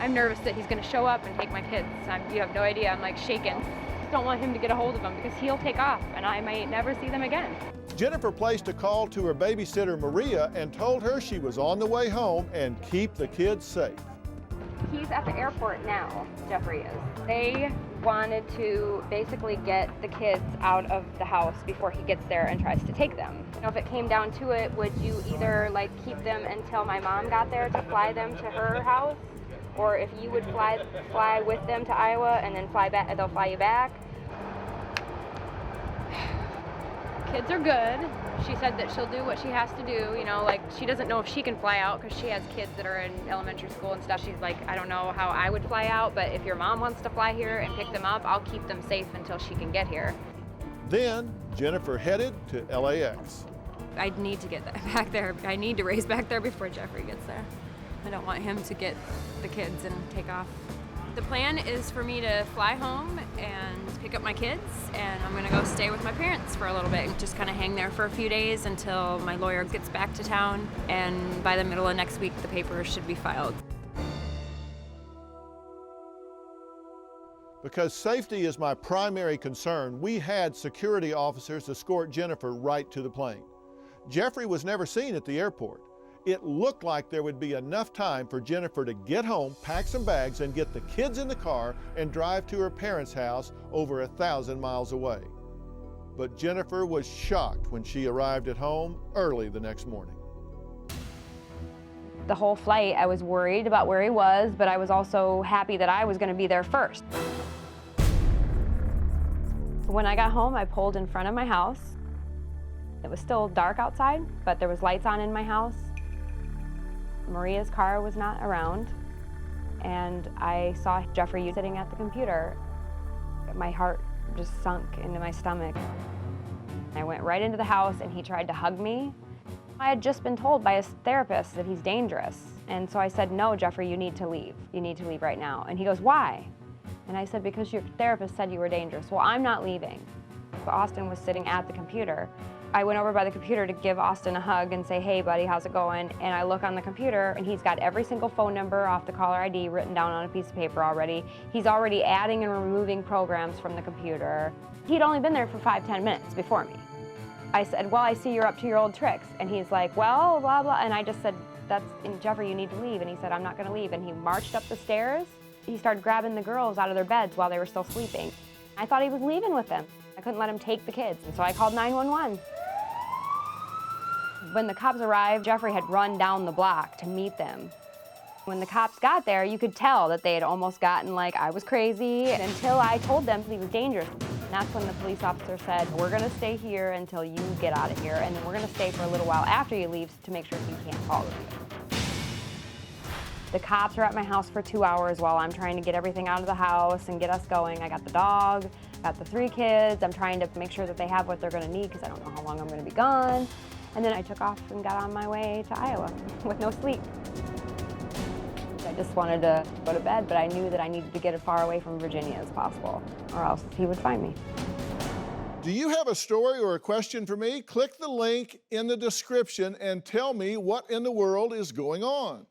I'm nervous that he's gonna show up and take my kids. You have no idea, I'm like shaking. Just don't want him to get a hold of them because he'll take off and I might never see them again. Jennifer placed a call to her babysitter Maria and told her she was on the way home and keep the kids safe. He's at the airport now, Jeffrey is. They wanted to basically get the kids out of the house before he gets there and tries to take them. You know, if it came down to it, would you either like keep them until my mom got there to fly them to her house? Or if you would fly with them to Iowa and then fly back, they'll fly you back? Kids are good. She said that she'll do what she has to do, you know, like she doesn't know if she can fly out because she has kids that are in elementary school and stuff. She's like, I don't know how I would fly out, but if your mom wants to fly here and pick them up, I'll keep them safe until she can get here. Then Jennifer headed to LAX. I need to get back there. I need to race back there before Jeffrey gets there. I don't want him to get the kids and take off. The plan is for me to fly home and pick up my kids, and I'm gonna go stay with my parents for a little bit and just kind of hang there for a few days until my lawyer gets back to town, and by the middle of next week the papers should be filed. Because safety is my primary concern, we had security officers escort Jennifer right to the plane. Jeffrey was never seen at the airport. It looked like there would be enough time for Jennifer to get home, pack some bags, and get the kids in the car and drive to her parents' house over 1,000 miles away. But Jennifer was shocked when she arrived at home early the next morning. The whole flight, I was worried about where he was, but I was also happy that I was gonna be there first. When I got home, I pulled in front of my house. It was still dark outside, but there was lights on in my house. Maria's car was not around, and I saw Jeffrey sitting at the computer. My heart just sunk into my stomach. I went right into the house and he tried to hug me. I had just been told by his therapist that he's dangerous. And so I said, no, Jeffrey, you need to leave. You need to leave right now. And he goes, why? And I said, because your therapist said you were dangerous. Well, I'm not leaving. But Austin was sitting at the computer. I went over by the computer to give Austin a hug and say, hey buddy, how's it going? And I look on the computer and he's got every single phone number off the caller ID written down on a piece of paper already. He's already adding and removing programs from the computer. He'd only been there for 5-10 minutes before me. I said, well, I see you're up to your old tricks. And he's like, well, blah, blah. And I just said, Jeffrey, you need to leave. And he said, I'm not gonna leave. And he marched up the stairs. He started grabbing the girls out of their beds while they were still sleeping. I thought he was leaving with them. I couldn't let him take the kids. And so I called 911. When the cops arrived, Jeffrey had run down the block to meet them. When the cops got there, you could tell that they had almost gotten like I was crazy until I told them he was dangerous. And that's when the police officer said, we're gonna stay here until you get out of here, and then we're gonna stay for a little while after you leave to make sure he can't follow you. The cops are at my house for 2 hours while I'm trying to get everything out of the house and get us going. I got the dog, got the 3 kids. I'm trying to make sure that they have what they're gonna need because I don't know how long I'm gonna be gone. And then I took off and got on my way to Iowa with no sleep. I just wanted to go to bed, but I knew that I needed to get as far away from Virginia as possible, or else he would find me. Do you have a story or a question for me? Click the link in the description and tell me what in the world is going on.